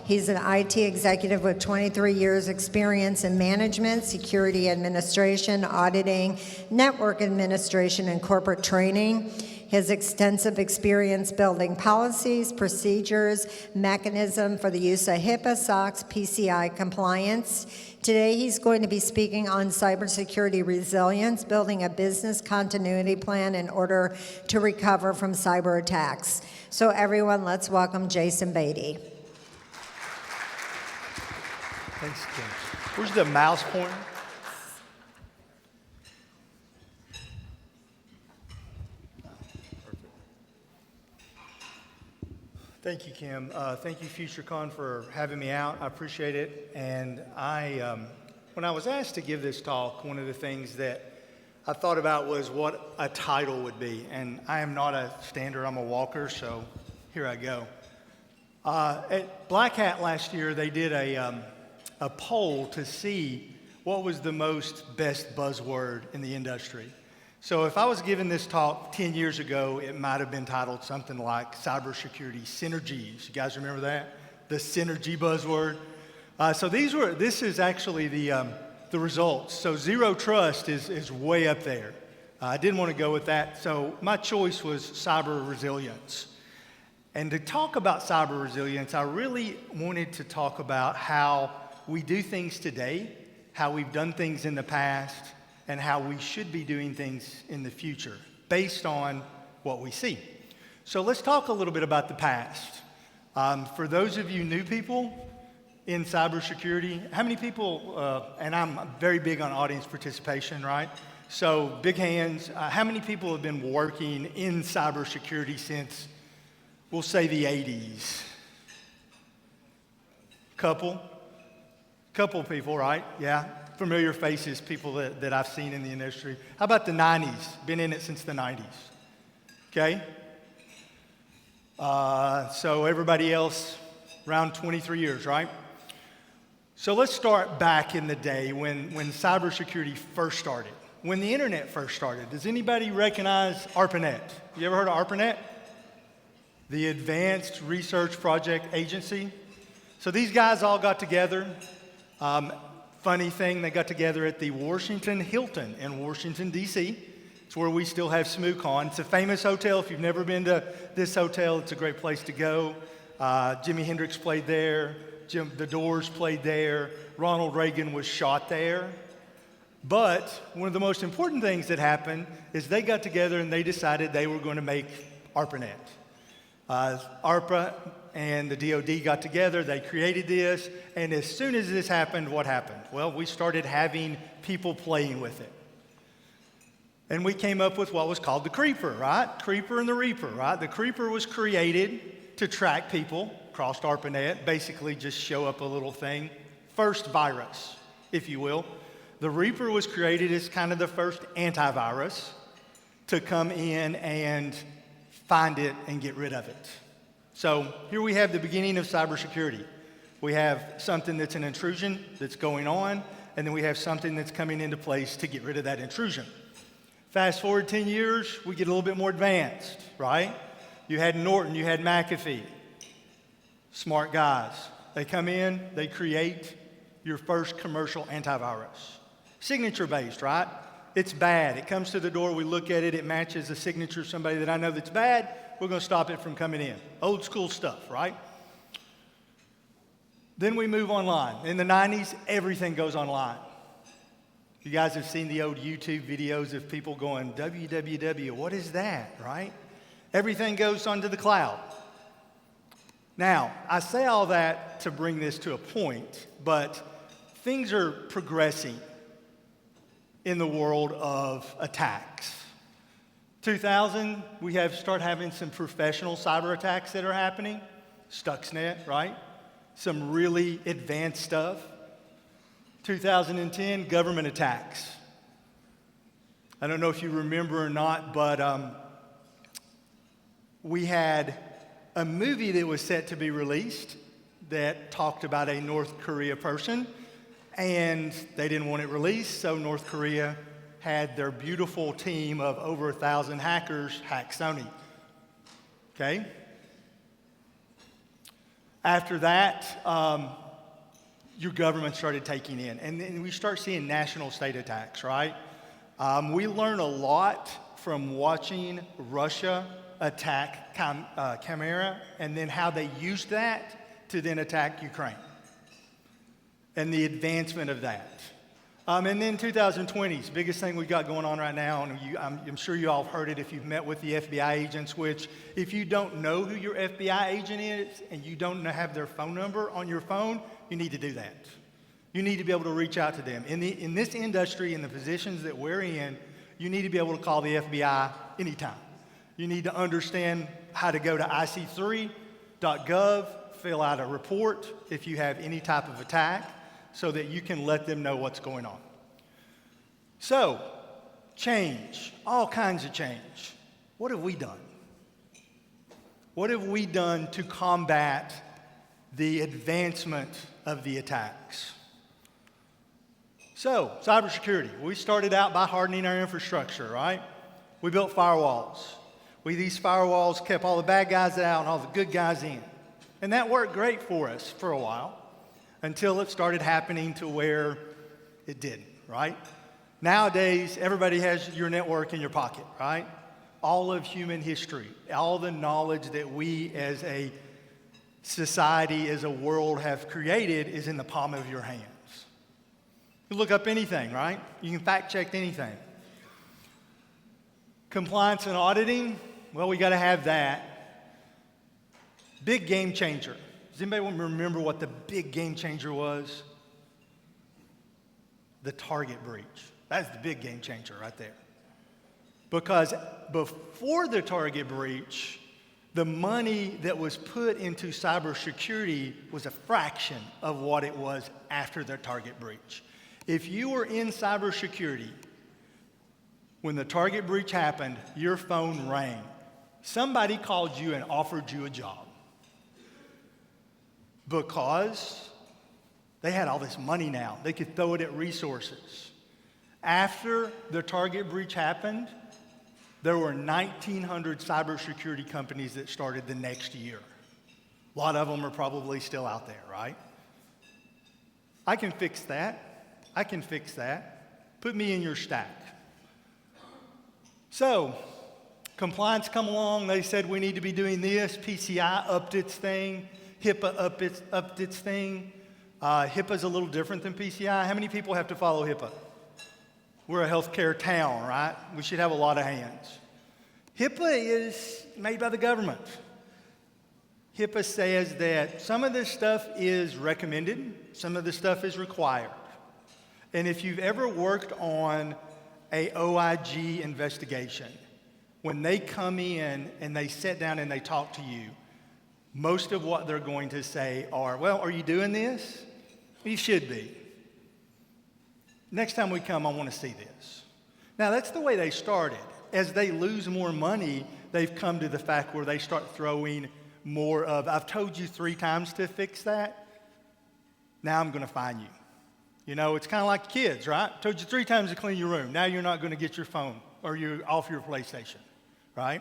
He's an IT executive with 23 years experience in management, security administration, auditing, network administration, and corporate training. His extensive experience building policies, procedures, mechanism for the use of HIPAA, SOX, PCI compliance. Today, he's going to be speaking on cybersecurity resilience, building a business continuity plan in order to recover from cyber attacks. So everyone, let's welcome Jason Beaty. Thanks, Kim. Where's the mouse pointer? Thank you, Kim. Thank you, FutureCon, for having me out. I appreciate it. And when I was asked to give this talk, one of the things that I thought about was what a title would be. And I am not a stander, I'm a walker, so here I go. At Black Hat last year, they did a poll to see what was the best buzzword in the industry. So if I was giving this talk 10 years ago, it might have been titled something like cybersecurity synergies. You guys remember that? The synergy buzzword. So this is actually the results. So zero trust is way up there. I didn't want to go with that. So my choice was cyber resilience. And to talk about cyber resilience, I really wanted to talk about how we do things today, how we've done things in the past, and how we should be doing things in the future based on what we see. So let's talk a little bit about the past. For those of you new people in cybersecurity, how many people, and I'm very big on audience participation, right? So big hands, how many people have been working in cybersecurity since, we'll say, the 80s? Couple people, right? Yeah. Familiar faces, people that I've seen in the industry. How about the 90s? Been in it since the 90s. Okay? So everybody else, around 23 years, right? So let's start back in the day when cybersecurity first started. When the internet first started. Does anybody recognize ARPANET? You ever heard of ARPANET? The Advanced Research Project Agency. So these guys all got together. Funny thing, they got together at the Washington Hilton in Washington, D.C. It's where we still have SmooCon. It's a famous hotel. If you've never been to this hotel, it's a great place to go. Jimi Hendrix played there. The Doors played there. Ronald Reagan was shot there. But one of the most important things that happened is they got together and they decided they were going to make ARPANET. ARPA and the DoD got together, they created this, and as soon as this happened, what happened? Well, we started having people playing with it. And we came up with what was called the Creeper, right? Creeper and the Reaper, right? The Creeper was created to track people across ARPANET, basically just show up a little thing. First virus, if you will. The Reaper was created as kind of the first antivirus to come in and find it and get rid of it. So here we have the beginning of cybersecurity. We have something that's an intrusion that's going on, and then we have something that's coming into place to get rid of that intrusion. Fast forward 10 years, we get a little bit more advanced, right? You had Norton, you had McAfee. Smart guys. They come in, they create your first commercial antivirus. Signature-based, right? It's bad. It comes to the door, we look at it, it matches the signature of somebody that I know that's bad. We're going to stop it from coming in. Old school stuff, right? Then we move online. In the 90s, everything goes online. You guys have seen the old YouTube videos of people going, www, what is that, right? Everything goes onto the cloud. Now, I say all that to bring this to a point, but things are progressing in the world of attacks. 2000, we start having some professional cyber attacks that are happening. Stuxnet, right? Some really advanced stuff. 2010, government attacks. I don't know if you remember or not, but we had a movie that was set to be released that talked about a North Korea person, and they didn't want it released, so North Korea had their beautiful team of over 1,000 hackers hack Sony. Okay? After that, your government started taking in. And then we start seeing national state attacks, right? We learn a lot from watching Russia attack Crimea and then how they used that to then attack Ukraine and the advancement of that. And then 2020s, biggest thing we got going on right now, and I'm sure you all have heard it if you've met with the FBI agents, which if you don't know who your FBI agent is and you don't have their phone number on your phone, you need to do that. You need to be able to reach out to them. In this industry, in the positions that we're in, you need to be able to call the FBI anytime. You need to understand how to go to ic3.gov, fill out a report if you have any type of attack, so that you can let them know what's going on. So, change, all kinds of change. What have we done? What have we done to combat the advancement of the attacks? So, cybersecurity. We started out by hardening our infrastructure, right? We built firewalls. These firewalls kept all the bad guys out and all the good guys in. And that worked great for us for a while, until it started happening to where it didn't, right? Nowadays, everybody has your network in your pocket, right? All of human history, all the knowledge that we as a society, as a world have created is in the palm of your hands. You look up anything, right? You can fact check anything. Compliance and auditing, well, we got to have that. Big game changer. Does anybody remember what the big game changer was? The Target breach. That's the big game changer right there. Because before the Target breach, the money that was put into cybersecurity was a fraction of what it was after the Target breach. If you were in cybersecurity, when the Target breach happened, your phone rang. Somebody called you and offered you a job. Because they had all this money now. They could throw it at resources. After the Target breach happened, there were 1,900 cybersecurity companies that started the next year. A lot of them are probably still out there, right? I can fix that. I can fix that. Put me in your stack. So, compliance come along. They said we need to be doing this. PCI upped its thing. HIPAA upped its thing. HIPAA's a little different than PCI. How many people have to follow HIPAA? We're a healthcare town, right? We should have a lot of hands. HIPAA is made by the government. HIPAA says that some of this stuff is recommended, some of this stuff is required. And if you've ever worked on a OIG investigation, when they come in and they sit down and they talk to you, most of what they're going to say are, well, are you doing this? You should be. Next time we come, I want to see this. Now, that's the way they started. As they lose more money, they've come to the fact where they start throwing more of, I've told you 3 times to fix that. Now I'm going to fine you. You know, it's kind of like kids, right? Told you 3 times to clean your room. Now you're not going to get your phone or you're off your PlayStation, right?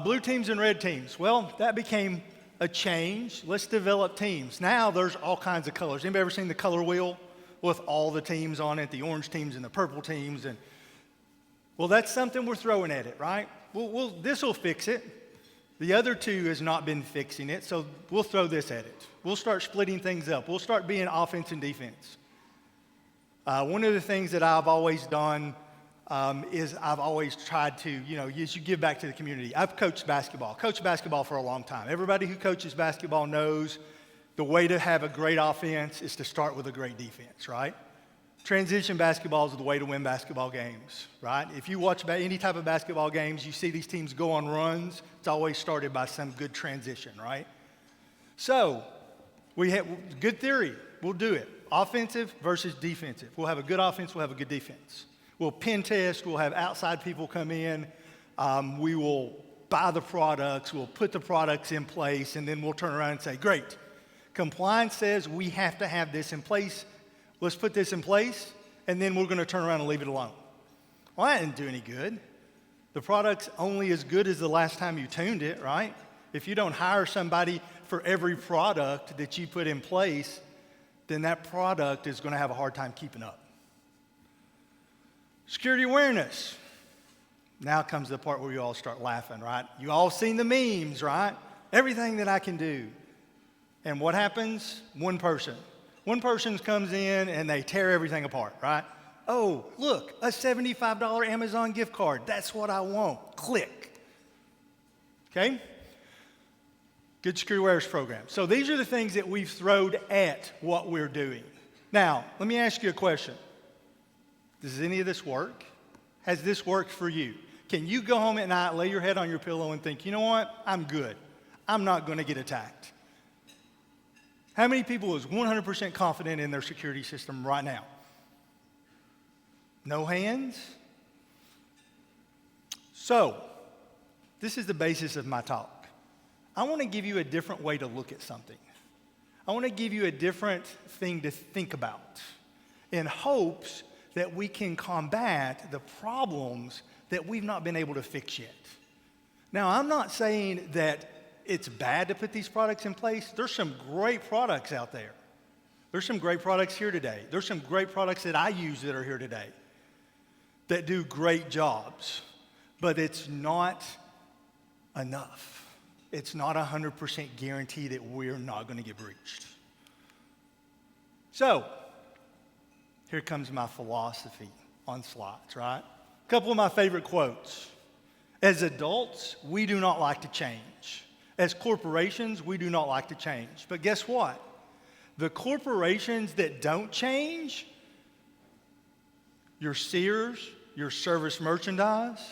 Blue teams and red teams. Well, that became a change. Let's develop teams. Now there's all kinds of colors. Anybody ever seen the color wheel with all the teams on it, the orange teams and the purple teams? And well, that's something we're throwing at it, right? This will fix it. The other 2 has not been fixing it, so we'll throw this at it. We'll start splitting things up. We'll start being offense and defense. One of the things that I've always done is I've always tried to, as you give back to the community. I've coached basketball for a long time. Everybody who coaches basketball knows the way to have a great offense is to start with a great defense, right? Transition basketball is the way to win basketball games, right? If you watch any type of basketball games, you see these teams go on runs. It's always started by some good transition, right? So we have good theory. We'll do it. Offensive versus defensive. We'll have a good offense. We'll have a good defense. We'll pen test. We'll have outside people come in. We will buy the products. We'll put the products in place, and then we'll turn around and say, great. Compliance says we have to have this in place. Let's put this in place, and then we're going to turn around and leave it alone. Well, that didn't do any good. The product's only as good as the last time you tuned it, right? If you don't hire somebody for every product that you put in place, then that product is going to have a hard time keeping up. Security awareness. Now comes the part where you all start laughing, right? You all seen the memes, right? Everything that I can do. And what happens? One person comes in and they tear everything apart, right? Oh, look, a $75 Amazon gift card. That's what I want. Click. Okay? Good security awareness program. So these are the things that we've thrown at what we're doing. Now, let me ask you a question. Does any of this work? Has this worked for you? Can you go home at night, lay your head on your pillow and think, you know what? I'm good. I'm not going to get attacked. How many people is 100% confident in their security system right now? No hands? So, this is the basis of my talk. I want to give you a different way to look at something. I want to give you a different thing to think about in hopes that we can combat the problems that we've not been able to fix yet. Now, I'm not saying that it's bad to put these products in place. There's some great products out there. There's some great products here today. There's some great products that I use that are here today that do great jobs, but it's not enough. It's not 100% guarantee that we're not going to get breached. So, here comes my philosophy on slides, right? A couple of my favorite quotes. As adults, we do not like to change. As corporations, we do not like to change. But guess what? The corporations that don't change, your Sears, your Service Merchandise,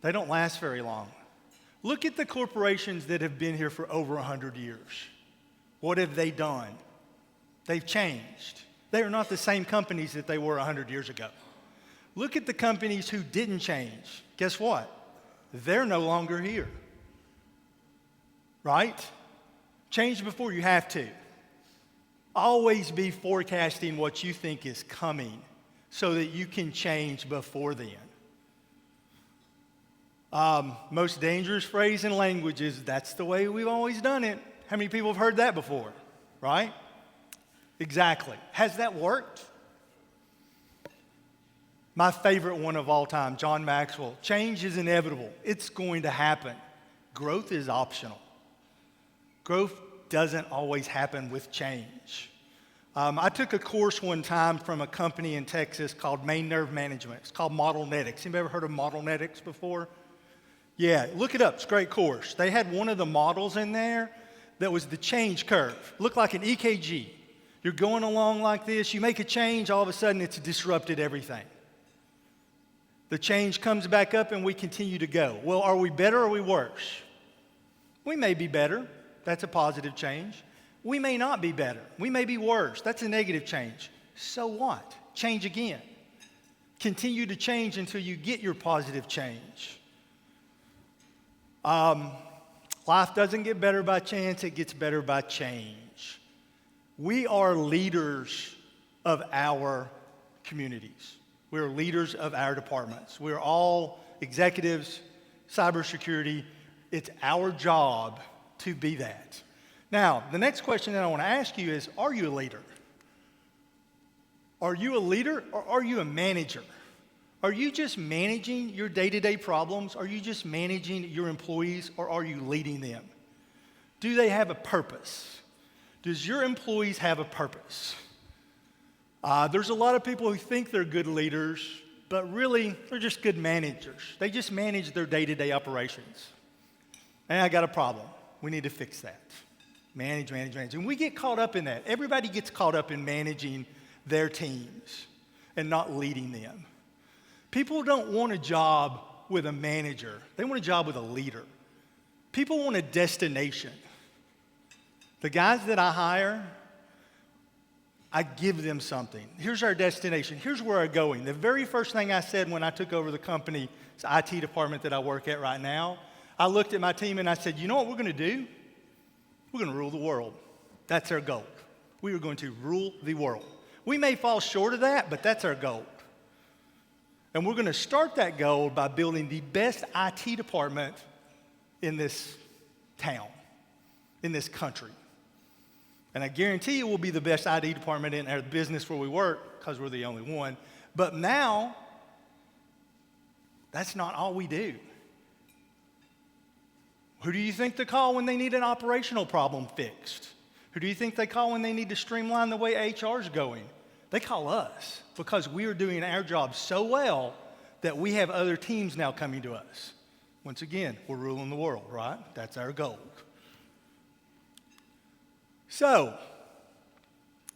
they don't last very long. Look at the corporations that have been here for over 100 years. What have they done? They've changed. They are not the same companies that they were 100 years ago. Look at the companies who didn't change. Guess what? They're no longer here. Right? Change before you have to. Always be forecasting what you think is coming so that you can change before then. Most dangerous phrase in language is, that's the way we've always done it. How many people have heard that before? Right? Exactly. Has that worked? My favorite one of all time, John Maxwell. Change is inevitable. It's going to happen. Growth is optional. Growth doesn't always happen with change. I took a course one time from a company in Texas called Main Nerve Management. It's called Modelnetics. Anybody ever heard of Modelnetics before? Yeah, look it up. It's a great course. They had one of the models in there that was the change curve. Looked like an EKG. You're going along like this. You make a change, all of a sudden it's disrupted everything. The change comes back up and we continue to go. Well, are we better or are we worse? We may be better. That's a positive change. We may not be better. We may be worse. That's a negative change. So what? Change again. Continue to change until you get your positive change. Life doesn't get better by chance. It gets better by change. We are leaders of our communities. We're leaders of our departments. We're all executives, cybersecurity. It's our job to be that. Now, the next question that I want to ask you is, are you a leader? Are you a leader or are you a manager? Are you just managing your day-to-day problems? Are you just managing your employees or are you leading them? Do they have a purpose? Does your employees have a purpose? There's a lot of people who think they're good leaders, but really they're just good managers. They just manage their day-to-day operations. And I got a problem. We need to fix that. Manage. And we get caught up in that. Everybody gets caught up in managing their teams and not leading them. People don't want a job with a manager. They want a job with a leader. People want a destination. The guys that I hire, I give them something. Here's our destination. Here's where we're going. The very first thing I said when I took over the company, the IT department that I work at right now, I looked at my team and I said, you know what we're going to do? We're going to rule the world. That's our goal. We are going to rule the world. We may fall short of that, but that's our goal. And we're going to start that goal by building the best IT department in this town. in this country. And I guarantee you we'll be the best IT department in our business where we work because we're the only one. But now, that's not all we do. Who do you think they call when they need an operational problem fixed? Who do you think they call when they need to streamline the way HR is going? They call us because we are doing our job so well that we have other teams now coming to us. Once again, we're ruling the world, right? That's our goal. So,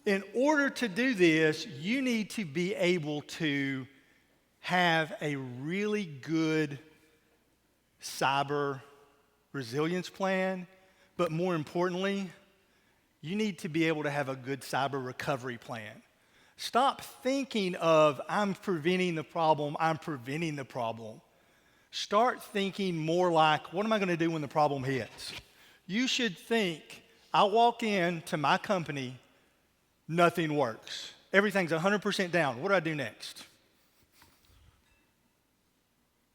in order to do this, you need to be able to have a really good cyber resilience plan, but more importantly, you need to be able to have a good cyber recovery plan. Stop thinking of, I'm preventing the problem. Start thinking more like, what am I going to do when the problem hits? You should think, I walk into my company, nothing works. Everything's 100% down. What do I do next?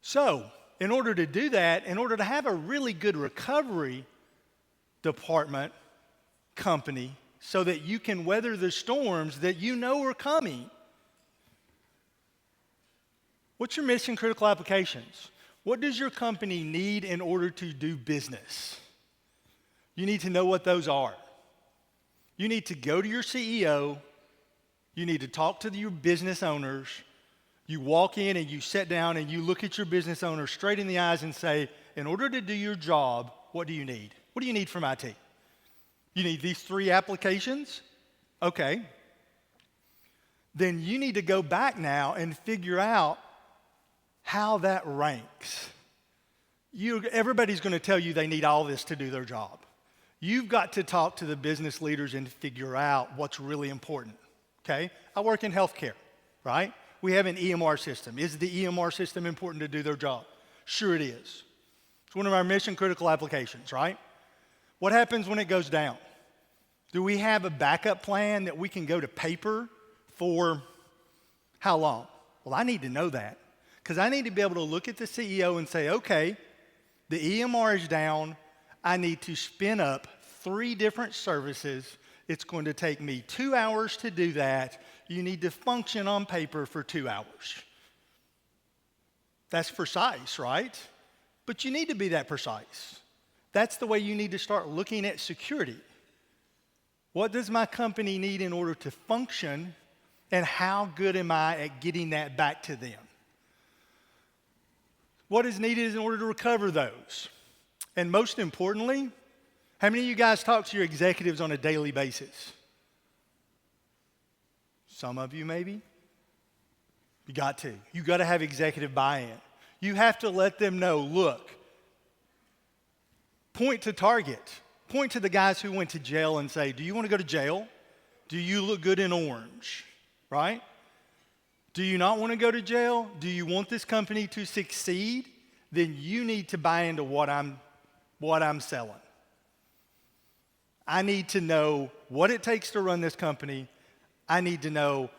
So, in order to do that, in order to have a really good recovery department, company, so that you can weather the storms that you know are coming. What's your mission critical applications? What does your company need in order to do business? You need to know what those are. You need to go to your CEO. You need to talk to your business owners. You walk in and you sit down and you look at your business owner straight in the eyes and say, in order to do your job, what do you need? What do you need from IT? You need these 3 applications? Okay. Then you need to go back now and figure out how that ranks. Everybody's going to tell you they need all this to do their job. You've got to talk to the business leaders and figure out what's really important, okay? I work in healthcare, right? We have an EMR system. Is the EMR system important to do their job? Sure it is. It's one of our mission critical applications, right? What happens when it goes down? Do we have a backup plan that we can go to paper for how long? Well, I need to know that because I need to be able to look at the CEO and say, okay, the EMR is down. I need to spin up 3 different services. It's going to take me 2 hours to do that. You need to function on paper for 2 hours. That's precise, right? But you need to be that precise. That's the way you need to start looking at security. What does my company need in order to function, and how good am I at getting that back to them? What is needed in order to recover those? And most importantly, how many of you guys talk to your executives on a daily basis? Some of you maybe. You got to. You got to have executive buy-in. You have to let them know, look, point to target. Point to the guys who went to jail and say, do you want to go to jail? Do you look good in orange? Right? Do you not want to go to jail? Do you want this company to succeed? Then you need to buy into what I'm selling. I need to know what it takes to run this company. I need to know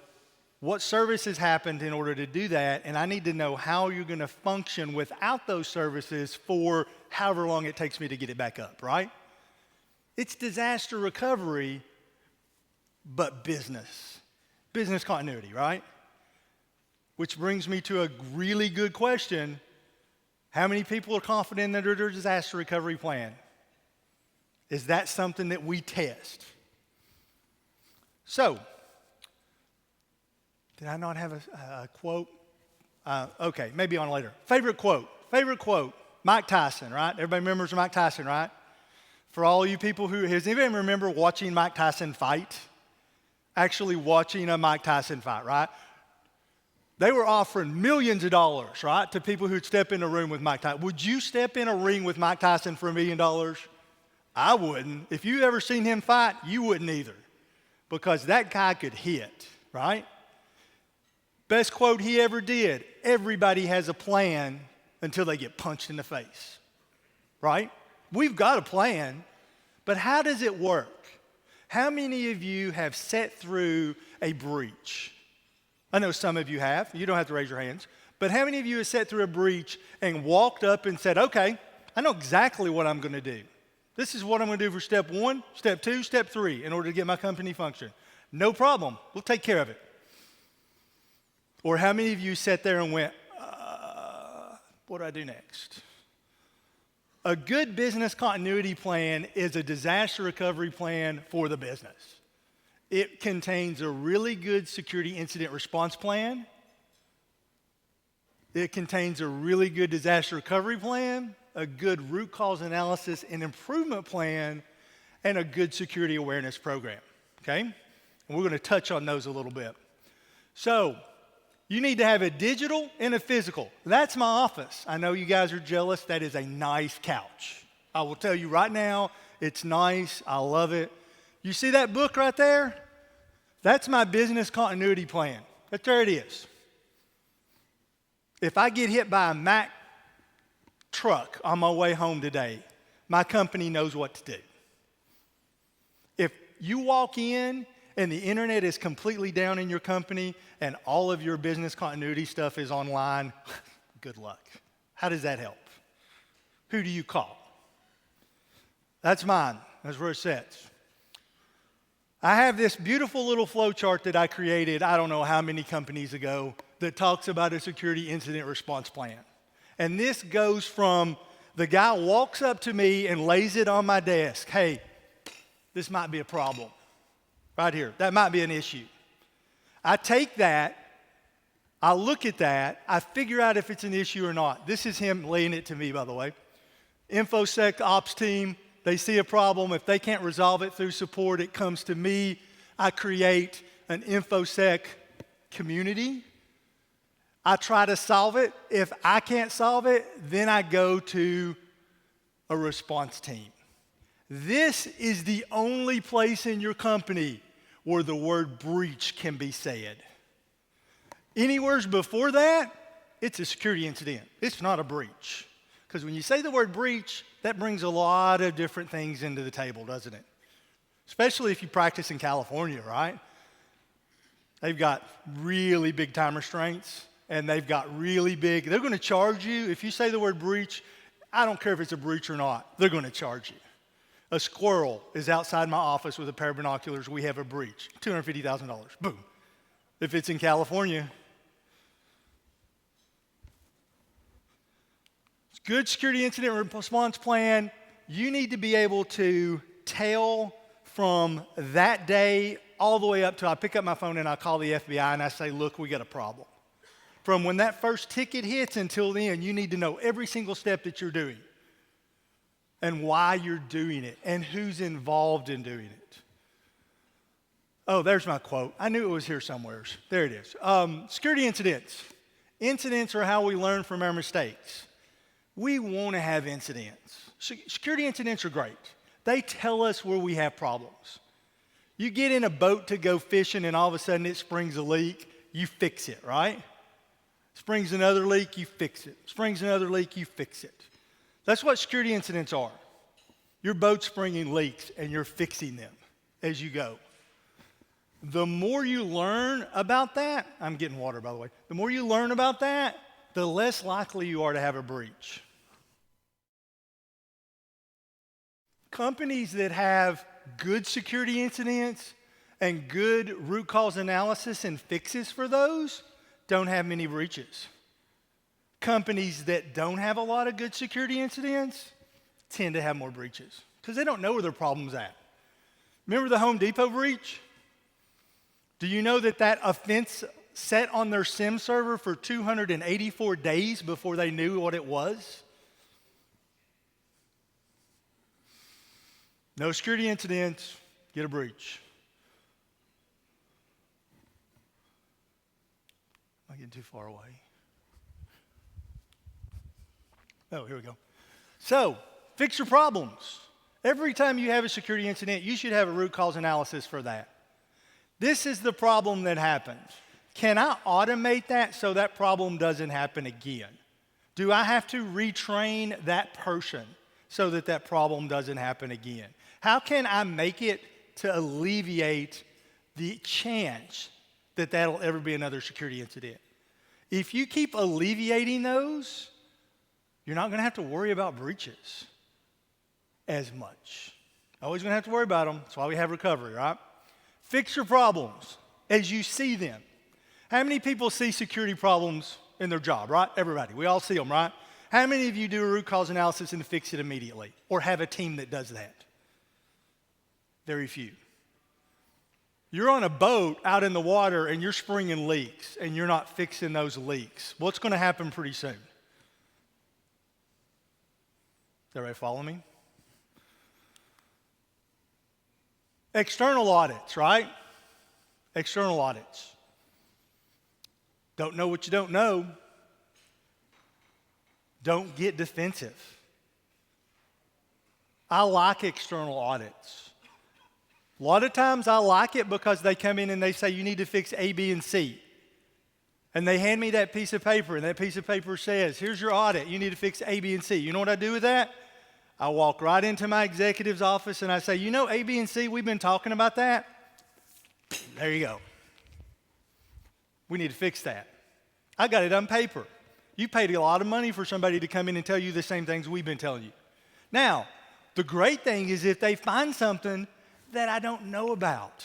what services happened in order to do that, and I need to know how you're going to function without those services for however long it takes me to get it back up, right? It's disaster recovery, but business continuity, right? Which brings me to a really good question. How many people are confident in their disaster recovery plan? Is that something that we test? So, did I not have a quote? Okay, maybe on later. Favorite quote. Mike Tyson, right? Everybody remembers Mike Tyson, right? For all you people does anybody remember watching Mike Tyson fight? Actually watching a Mike Tyson fight, right? They were offering millions of dollars, right, to people who'd step in a room with Mike Tyson. Would you step in a ring with Mike Tyson for $1 million? I wouldn't. If you ever seen him fight, you wouldn't either, because that guy could hit, right? Best quote he ever did, everybody has a plan until they get punched in the face, right? We've got a plan, but how does it work? How many of you have sat through a breach? I know some of you have. You don't have to raise your hands. But how many of you have sat through a breach and walked up and said, okay, I know exactly what I'm going to do. This is what I'm going to do for step 1, step 2, step 3 in order to get my company function. No problem. We'll take care of it. Or how many of you sat there and went, what do I do next? A good business continuity plan is a disaster recovery plan for the business. It contains a really good security incident response plan. It contains a really good disaster recovery plan, a good root cause analysis and improvement plan, and a good security awareness program, okay? And we're going to touch on those a little bit. So, you need to have a digital and a physical. That's my office. I know you guys are jealous. That is a nice couch. I will tell you right now, it's nice. I love it. You see that book right there? That's my business continuity plan. There it is. If I get hit by a Mack truck on my way home today, my company knows what to do. If you walk in and the internet is completely down in your company and all of your business continuity stuff is online, good luck. How does that help? Who do you call? That's mine. That's where it sits. I have this beautiful little flow chart that I created, I don't know how many companies ago, that talks about a security incident response plan. And this goes from the guy walks up to me and lays it on my desk. Hey, this might be a problem. Right here. That might be an issue. I take that, I look at that, I figure out if it's an issue or not. This is him laying it to me, by the way. InfoSec ops team, they see a problem. If they can't resolve it through support, it comes to me. I create an InfoSec community. I try to solve it. If I can't solve it, then I go to a response team. This is the only place in your company where the word breach can be said. Anywhere before that, it's a security incident. It's not a breach. Because when you say the word breach, that brings a lot of different things into the table, doesn't it? Especially if you practice in California, right? They've got really big time restraints, and they've got really big, they're going to charge you. If you say the word breach, I don't care if it's a breach or not, they're going to charge you. A squirrel is outside my office with a pair of binoculars. We have a breach. $250,000. Boom. If it's in California, good security incident response plan. You need to be able to tell from that day all the way up to I pick up my phone and I call the FBI and I say, look, we got a problem. From when that first ticket hits until then, you need to know every single step that you're doing and why you're doing it and who's involved in doing it. Oh, there's my quote. I knew it was here somewhere. There it is. Security incidents. Incidents are how we learn from our mistakes. We want to have incidents. Security incidents are great. They tell us where we have problems. You get in a boat to go fishing and all of a sudden it springs a leak, you fix it, right? Springs another leak, you fix it. Springs another leak, you fix it. That's what security incidents are. Your boat's springing leaks and you're fixing them as you go. The more you learn about that, I'm getting water by the way, the more you learn about that, the less likely you are to have a breach. Companies that have good security incidents and good root cause analysis and fixes for those don't have many breaches. Companies that don't have a lot of good security incidents tend to have more breaches because they don't know where their problem's at. Remember the Home Depot breach? Do you know that offense sat on their SIM server for 284 days before they knew what it was? No security incidents, get a breach. Am I getting too far away? Oh, here we go. So, fix your problems. Every time you have a security incident, you should have a root cause analysis for that. This is the problem that happens. Can I automate that so that problem doesn't happen again? Do I have to retrain that person so that that problem doesn't happen again? How can I make it to alleviate the chance that that'll ever be another security incident? If you keep alleviating those, you're not going to have to worry about breaches. as much. Always going to have to worry about them. That's why we have recovery, right? Fix your problems as you see them. How many people see security problems in their job, right? Everybody. We all see them, right? How many of you do a root cause analysis and fix it immediately or have a team that does that? Very few. You're on a boat out in the water and you're springing leaks and you're not fixing those leaks. What's going to happen pretty soon? Is everybody follow me? External audits, right? External audits. Don't know what you don't know. Don't get defensive. I like external audits. A lot of times I like it because they come in and they say, you need to fix A, B, and C. And they hand me that piece of paper, and that piece of paper says, here's your audit. You need to fix A, B, and C. You know what I do with that? I walk right into my executive's office and I say, you know A, B, and C, we've been talking about that. There you go. We need to fix that. I got it on paper. You paid a lot of money for somebody to come in and tell you the same things we've been telling you. Now, the great thing is if they find something that I don't know about.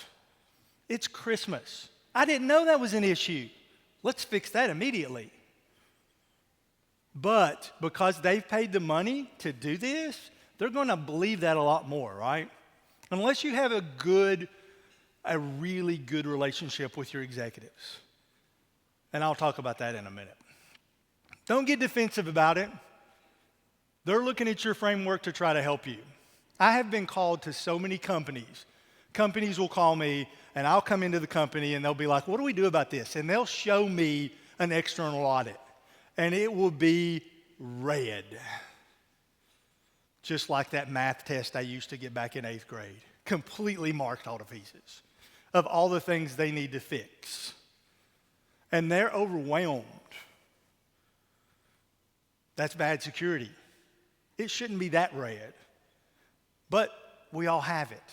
It's Christmas. I didn't know that was an issue. Let's fix that immediately. But because they've paid the money to do this, they're going to believe that a lot more, right? Unless you have a really good relationship with your executives. And I'll talk about that in a minute. Don't get defensive about it. They're looking at your framework to try to help you. I have been called to so many companies. Companies will call me, and I'll come into the company, and they'll be like, what do we do about this? And they'll show me an external audit, and it will be red. Just like that math test I used to get back in 8th grade. Completely marked all to pieces of all the things they need to fix. And they're overwhelmed. That's bad security. It shouldn't be that red. But we all have it,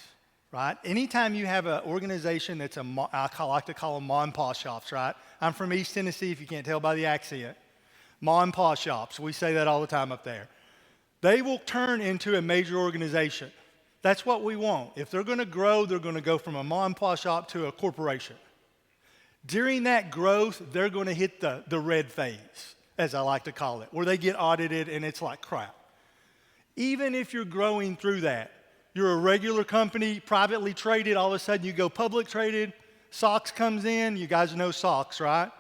right? Anytime you have an organization that's I like to call them ma and pa shops, right? I'm from East Tennessee, if you can't tell by the accent. Ma and pa shops, we say that all the time up there. They will turn into a major organization. That's what we want. If they're going to grow, they're going to go from a ma and pa shop to a corporation. During that growth, they're going to hit the red phase, as I like to call it, where they get audited and it's like crap. Even if you're growing through that, you're a regular company, privately traded, all of a sudden you go public traded, SOX comes in, you guys know SOX, right?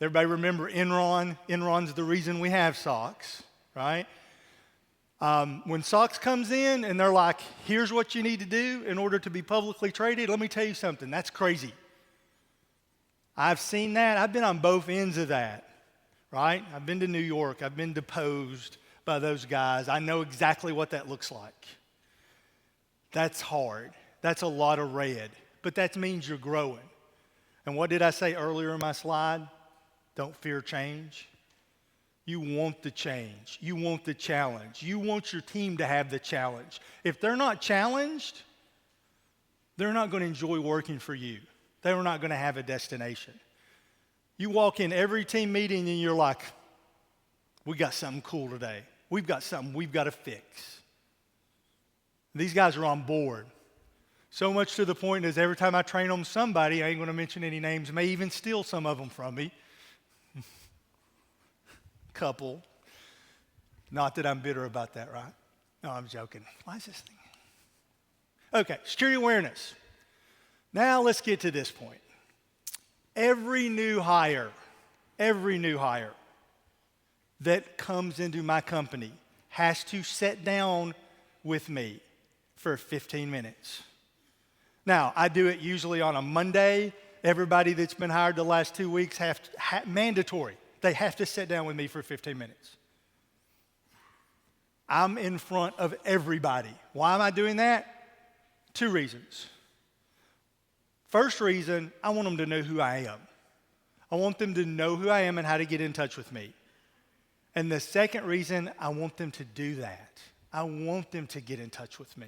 Everybody remember Enron? Enron's the reason we have SOX, right? When SOX comes in and they're like, here's what you need to do in order to be publicly traded, let me tell you something, that's crazy. I've seen that, I've been on both ends of that, right? I've been to New York, I've been deposed by those guys. I know exactly what that looks like. That's hard. That's a lot of red. But that means you're growing. And what did I say earlier in my slide? Don't fear change. You want the change. You want the challenge. You want your team to have the challenge. If they're not challenged, they're not going to enjoy working for you. They're not going to have a destination. You walk in every team meeting and you're like, we got something cool today. We've got something we've got to fix. These guys are on board. So much to the point is every time I train on somebody, I ain't going to mention any names, may even steal some of them from me. Couple. Not that I'm bitter about that, right? No, I'm joking. Why is this thing? Okay, security awareness. Now let's get to this point. Every new hire that comes into my company has to sit down with me for 15 minutes. Now, I do it usually on a Monday. Everybody that's been hired the last 2 weeks mandatory. They have to sit down with me for 15 minutes. I'm in front of everybody. Why am I doing that? 2 reasons. First reason, I want them to know who I am. I want them to know who I am and how to get in touch with me. And the second reason, I want them to do that. I want them to get in touch with me.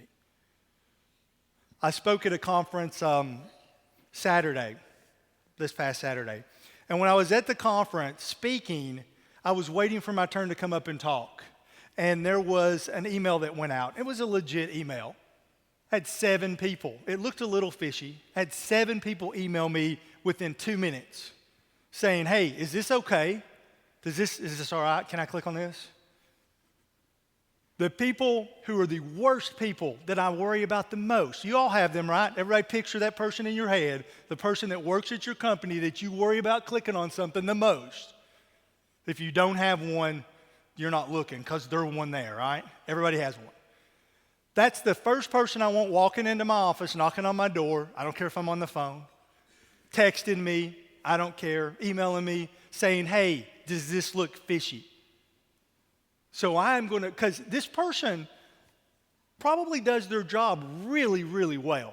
I spoke at a conference this past Saturday. And when I was at the conference speaking, I was waiting for my turn to come up and talk. and there was an email that went out. It was a legit email. Had 7 people. It looked a little fishy. Had 7 people email me within 2 minutes saying, hey, is this okay? Is this all right? Can I click on this? The people who are the worst people that I worry about the most, you all have them, right? Everybody picture that person in your head, the person that works at your company that you worry about clicking on something the most. If you don't have one, you're not looking because there's one there, right? Everybody has one. That's the first person I want walking into my office, knocking on my door. I don't care if I'm on the phone, texting me, I don't care, emailing me, saying, hey, does this look fishy? So I'm going to, because this person probably does their job really, really well,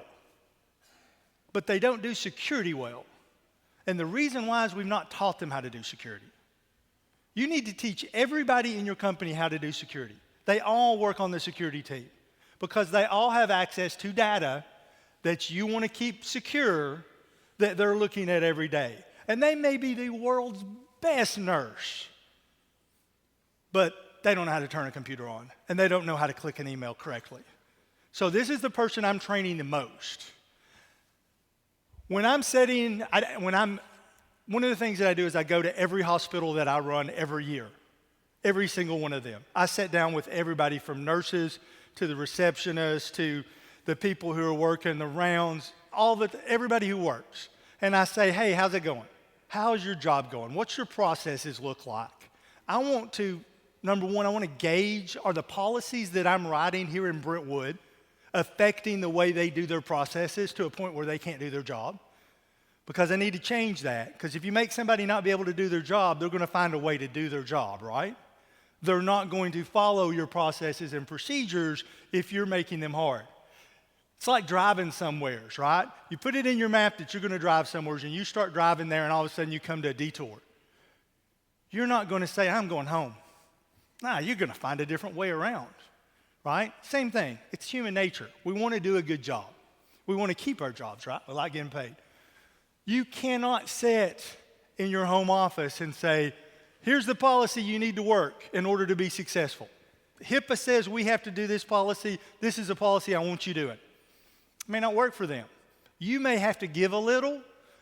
but they don't do security well. And the reason why is we've not taught them how to do security. You need to teach everybody in your company how to do security. They all work on the security team because they all have access to data that you want to keep secure that they're looking at every day. And they may be the world's best nurse, but they don't know how to turn a computer on, and they don't know how to click an email correctly. So this is the person I'm training the most. One of the things that I do is I go to every hospital that I run every year, every single one of them. I sit down with everybody from nurses to the receptionists to the people who are working the rounds, everybody who works. And I say, hey, how's it going? How's your job going? What's your processes look like? I want to, number one, I want to gauge, are the policies that I'm writing here in Brentwood affecting the way they do their processes to a point where they can't do their job? Because I need to change that. Because if you make somebody not be able to do their job, they're going to find a way to do their job, right? They're not going to follow your processes and procedures if you're making them hard. It's like driving somewheres, right? You put it in your map that you're going to drive somewheres, and you start driving there, and all of a sudden you come to a detour. You're not going to say, I'm going home. Nah, you're going to find a different way around, right? Same thing. It's human nature. We want to do a good job. We want to keep our jobs, right? We like getting paid. You cannot sit in your home office and say, here's the policy you need to work in order to be successful. HIPAA says we have to do this policy. This is a policy I want you doing. It may not work for them. You may have to give a little.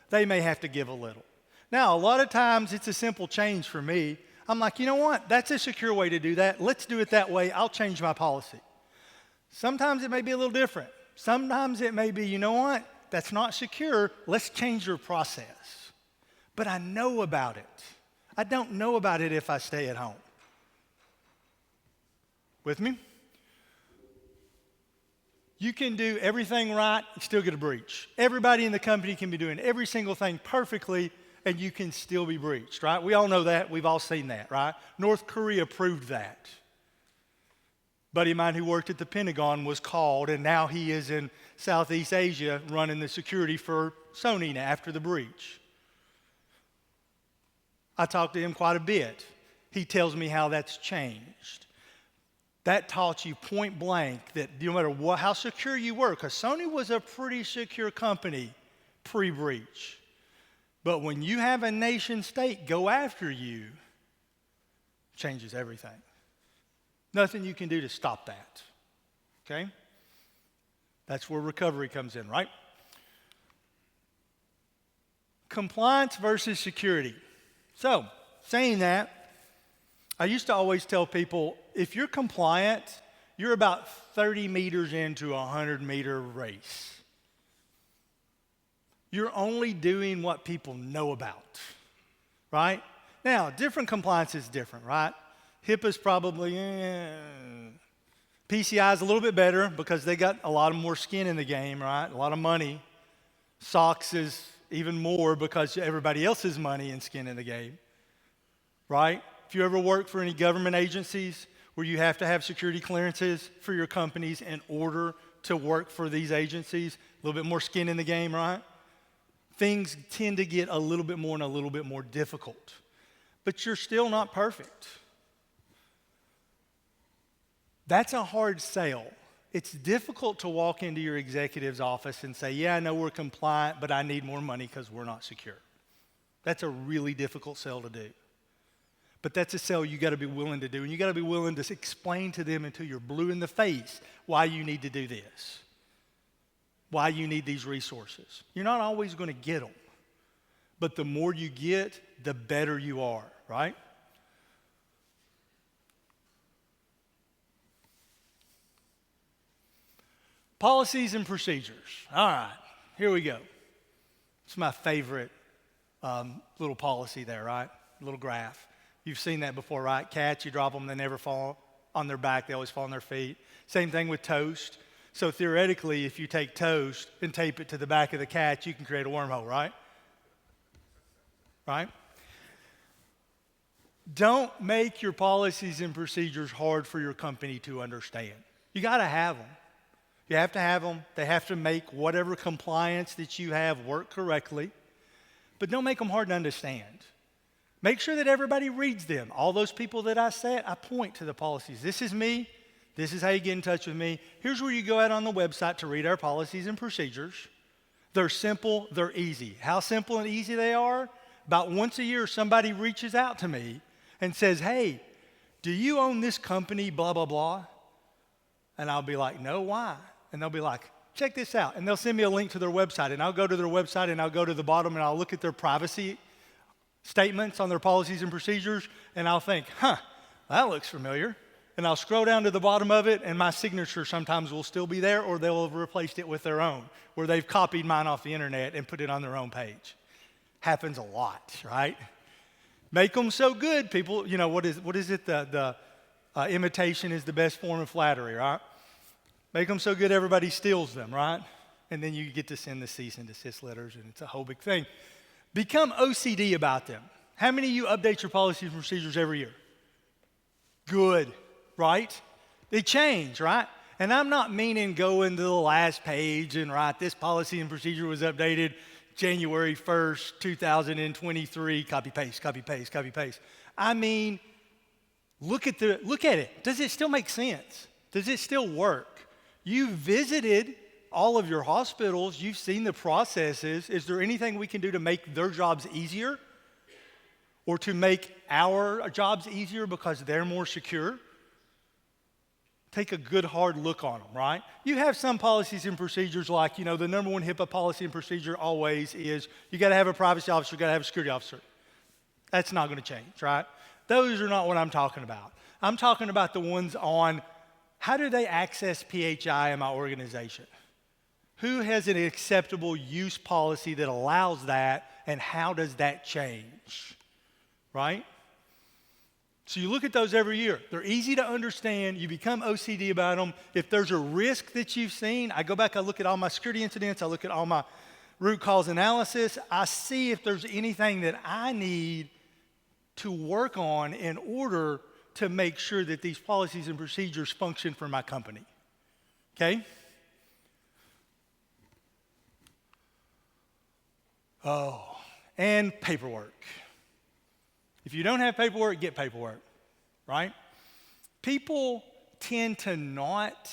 They may have to give a little. Now, a lot of times it's a simple change for me. I'm like, you know what? That's a secure way to do that. Let's do it that way. I'll change my policy. Sometimes it may be a little different. Sometimes it may be, you know what? That's not secure. Let's change your process. But I know about it. I don't know about it if I stay at home. With me? You can do everything right and still get a breach. Everybody in the company can be doing every single thing perfectly, and you can still be breached, right? We all know that. We've all seen that, right? North Korea proved that. A buddy of mine who worked at the Pentagon was called, and now he is in Southeast Asia running the security for Sony after the breach. I talked to him quite a bit. He tells me how that's changed. That taught you point blank that no matter how secure you were, because Sony was a pretty secure company pre-breach. But when you have a nation state go after you, changes everything. Nothing you can do to stop that, okay? That's where recovery comes in, right? Compliance versus security. So, saying that, I used to always tell people, if you're compliant, you're about 30 meters into a 100-meter race. You're only doing what people know about, right? Now, different compliance is different, right? HIPAA's probably, PCI is a little bit better because they got a lot more skin in the game, right? A lot of money. SOX is even more because everybody else's money and skin in the game, right? If you ever work for any government agencies where you have to have security clearances for your companies in order to work for these agencies, a little bit more skin in the game, right? Things tend to get a little bit more and a little bit more difficult. But you're still not perfect. That's a hard sell. It's difficult to walk into your executive's office and say, yeah, I know we're compliant, but I need more money because we're not secure. That's a really difficult sell to do. But that's a sell you got to be willing to do. And you got to be willing to explain to them until you're blue in the face why you need to do this, why you need these resources. You're not always going to get them. But the more you get, the better you are, right? Policies and procedures. All right, here we go. It's my favorite little policy there, right? Little graph. You've seen that before, right? Cats, you drop them, they never fall on their back, they always fall on their feet. Same thing with toast. So theoretically, if you take toast and tape it to the back of the cat, you can create a wormhole, right? Right? Don't make your policies and procedures hard for your company to understand. You got to have them. You have to have them. They have to make whatever compliance that you have work correctly. But don't make them hard to understand. Make sure that everybody reads them. All those people that I set, I point to the policies. This is me. This is how you get in touch with me. Here's where you go out on the website to read our policies and procedures. They're simple. They're easy. How simple and easy they are? About once a year, somebody reaches out to me and says, hey, do you own this company, blah, blah, blah? And I'll be like, no, why? And they'll be like, check this out. And they'll send me a link to their website. And I'll go to their website and I'll go to the bottom and I'll look at their privacy statements on their policies and procedures. And I'll think, that looks familiar. And I'll scroll down to the bottom of it and my signature sometimes will still be there, or they'll have replaced it with their own, where they've copied mine off the internet and put it on their own page. Happens a lot, right? Make them so good, people. You know, what is it? The imitation is the best form of flattery, right? Make them so good everybody steals them, right? And then you get to send the cease and desist letters, and it's a whole big thing. Become OCD about them. How many of you update your policies and procedures every year? Good, right? They change, right? And I'm not meaning go into the last page and write this policy and procedure was updated January 1st, 2023, copy, paste, copy, paste, copy, paste. I mean, look at it. Does it still make sense? Does it still work? You visited all of your hospitals. You've seen the processes. Is there anything we can do to make their jobs easier? Or to make our jobs easier because they're more secure? Take a good hard look on them, right? You have some policies and procedures like, the number one HIPAA policy and procedure always is you got to have a privacy officer, you got to have a security officer. That's not going to change, right? Those are not what I'm talking about. I'm talking about the ones on how do they access PHI in my organization? Who has an acceptable use policy that allows that, and how does that change, right? So you look at those every year. They're easy to understand. You become OCD about them. If there's a risk that you've seen, I go back, I look at all my security incidents, I look at all my root cause analysis. I see if there's anything that I need to work on in order to make sure that these policies and procedures function for my company. Okay? Oh, and paperwork. If you don't have paperwork, get paperwork, right? People tend to not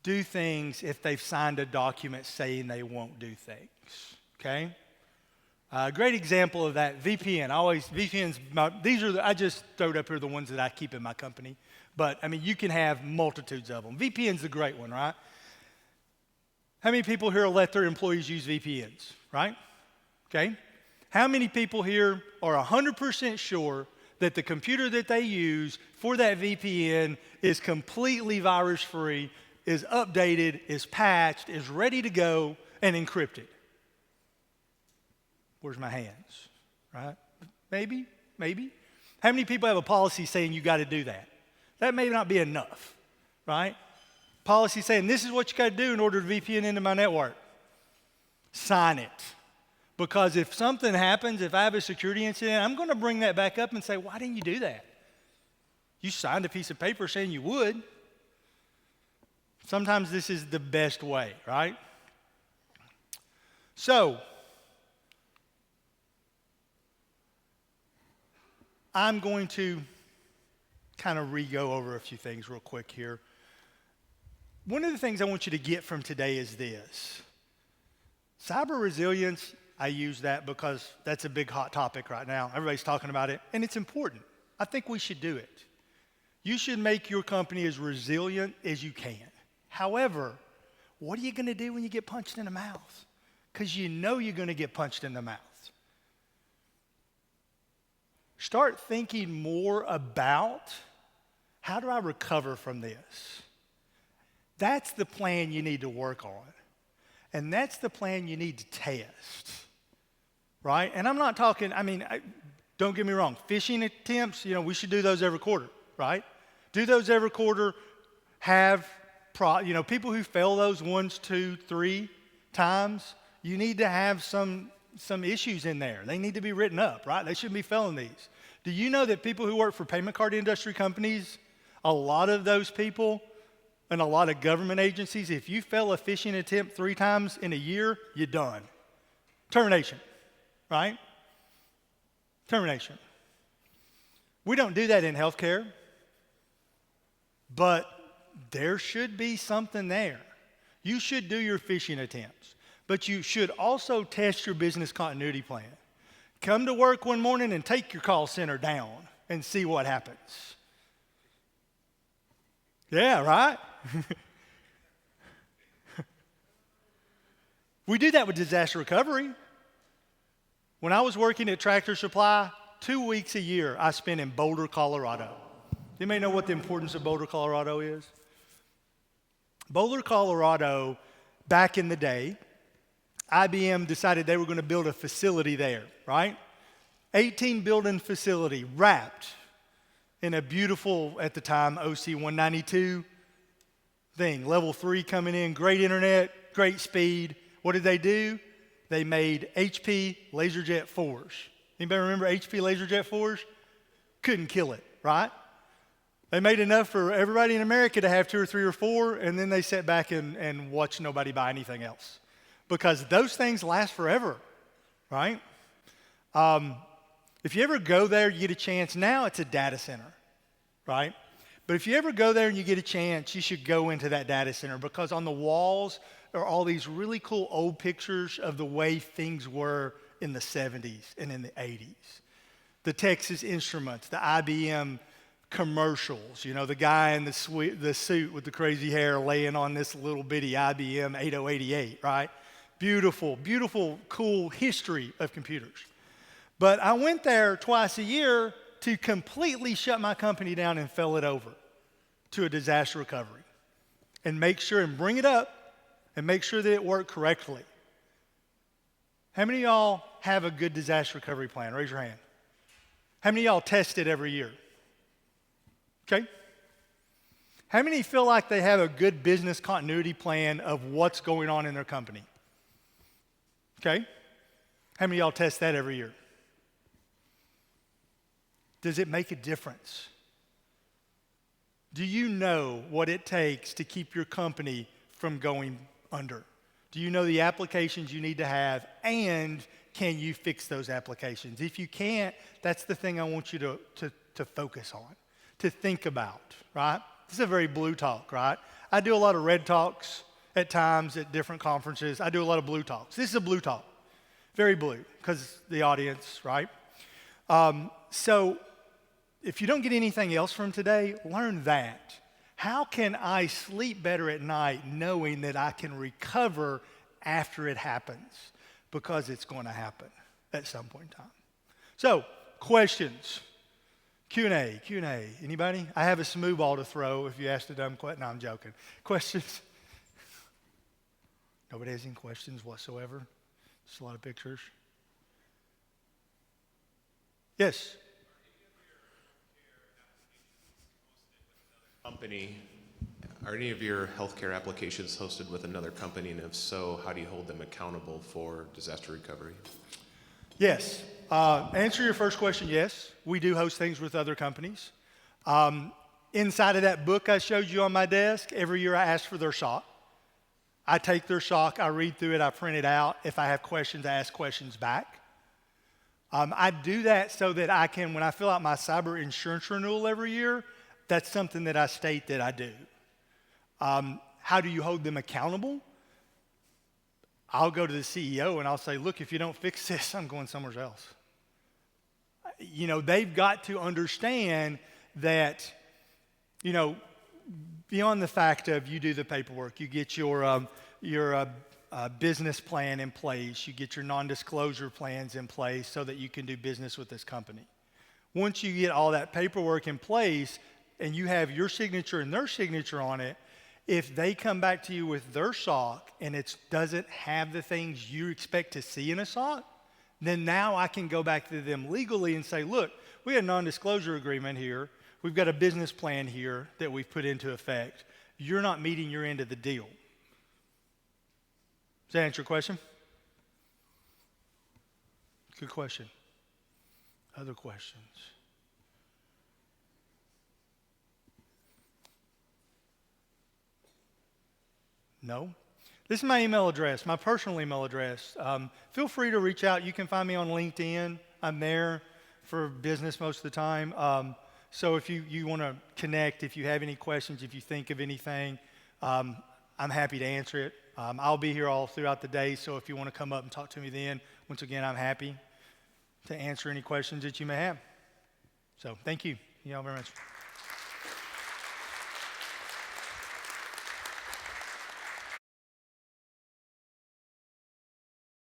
do things if they've signed a document saying they won't do things, okay? A great example of that, VPN. I just throwed up here the ones that I keep in my company. But, you can have multitudes of them. VPN's the great one, right? How many people here let their employees use VPNs, right? Okay. How many people here are 100% sure that the computer that they use for that VPN is completely virus-free, is updated, is patched, is ready to go, and encrypted? Where's my hands, right? Maybe. How many people have a policy saying you got to do that? That may not be enough, right? Policy saying this is what you got to do in order to VPN into my network. Sign it. Because if something happens, if I have a security incident, I'm going to bring that back up and say, why didn't you do that? You signed a piece of paper saying you would. Sometimes this is the best way, right? So, I'm going to kind of re-go over a few things real quick here. One of the things I want you to get from today is this. Cyber resilience, I use that because that's a big hot topic right now. Everybody's talking about it, and it's important. I think we should do it. You should make your company as resilient as you can. However, what are you going to do when you get punched in the mouth? Because you know you're going to get punched in the mouth. Start thinking more about, how do I recover from this? That's the plan you need to work on. And that's the plan you need to test, right? And I'm not talking, don't get me wrong, phishing attempts, we should do those every quarter, right? Do those every quarter, have, people who fail those 1, 2, 3 times, you need to have some issues in there. They need to be written up, right? They shouldn't be failing these. Do you know that people who work for payment card industry companies, a lot of those people and a lot of government agencies, if you fail a phishing attempt 3 times in a year, you're done. Termination, right? Termination. We don't do that in healthcare, but there should be something there. You should do your phishing attempts, but you should also test your business continuity plan. Come to work one morning and take your call center down and see what happens. Yeah, right? We do that with disaster recovery. When I was working at Tractor Supply, 2 weeks a year I spent in Boulder, Colorado. You may know what the importance of Boulder, Colorado is. Boulder, Colorado, back in the day, IBM decided they were going to build a facility there, right? 18-building facility wrapped in a beautiful, at the time, OC 192 thing. Level 3 coming in, great internet, great speed. What did they do? They made HP LaserJet 4s. Anybody remember HP LaserJet 4s? Couldn't kill it, right? They made enough for everybody in America to have 2 or 3 or 4, and then they sat back and watched nobody buy anything else. Because those things last forever, right? If you ever go there, you get a chance. Now it's a data center, right? But if you ever go there and you get a chance, you should go into that data center, because on the walls are all these really cool old pictures of the way things were in the 70s and in the 80s. The Texas Instruments, the IBM commercials, the guy in the suit with the crazy hair laying on this little bitty IBM 8088, right? Beautiful, beautiful, cool history of computers. But I went there twice a year to completely shut my company down and fail it over to a disaster recovery and make sure and bring it up and make sure that it worked correctly. How many of y'all have a good disaster recovery plan? Raise your hand. How many of y'all test it every year? Okay. How many feel like they have a good business continuity plan of what's going on in their company? Okay. How many of y'all test that every year? Does it make a difference? Do you know what it takes to keep your company from going under? Do you know the applications you need to have, and can you fix those applications? If you can't, that's the thing I want you to focus on, to think about, right? This is a very blue talk, right? I do a lot of red talks at times at different conferences. I do a lot of blue talks. This is a blue talk, very blue, because the audience, right? So if you don't get anything else from today, learn that. How can I sleep better at night knowing that I can recover after it happens? Because it's going to happen at some point in time. So, questions. Q&A. Anybody? I have a smooth ball to throw if you ask a dumb question. No, I'm joking. Questions? Nobody has any questions whatsoever? Just a lot of pictures. Yes? Are any of your healthcare applications hosted with another company? And if so, how do you hold them accountable for disaster recovery? Yes. Answer your first question, yes. We do host things with other companies. Inside of that book I showed you on my desk, every year I ask for their SOC. I take their SOC, I read through it, I print it out. If I have questions, I ask questions back. I do that so that I can, when I fill out my cyber insurance renewal every year, that's something that I state that I do. How do you hold them accountable? I'll go to the CEO and I'll say, look, if you don't fix this, I'm going somewhere else. You know, they've got to understand that, you know, beyond the fact of you do the paperwork, you get your business plan in place, you get your non-disclosure plans in place so that you can do business with this company. Once you get all that paperwork in place and you have your signature and their signature on it, if they come back to you with their SOC and it doesn't have the things you expect to see in a SOC, then now I can go back to them legally and say, look, we had a non-disclosure agreement here. We've got a business plan here that we've put into effect. You're not meeting your end of the deal. Does that answer your question? Good question. Other questions? No? This is my email address, my personal email address. Feel free to reach out. You can find me on LinkedIn. I'm there for business most of the time. So if you want to connect, if you have any questions, if you think of anything, I'm happy to answer it. I'll be here all throughout the day, so if you want to come up and talk to me then, once again, I'm happy to answer any questions that you may have. So thank you. Thank you all very much.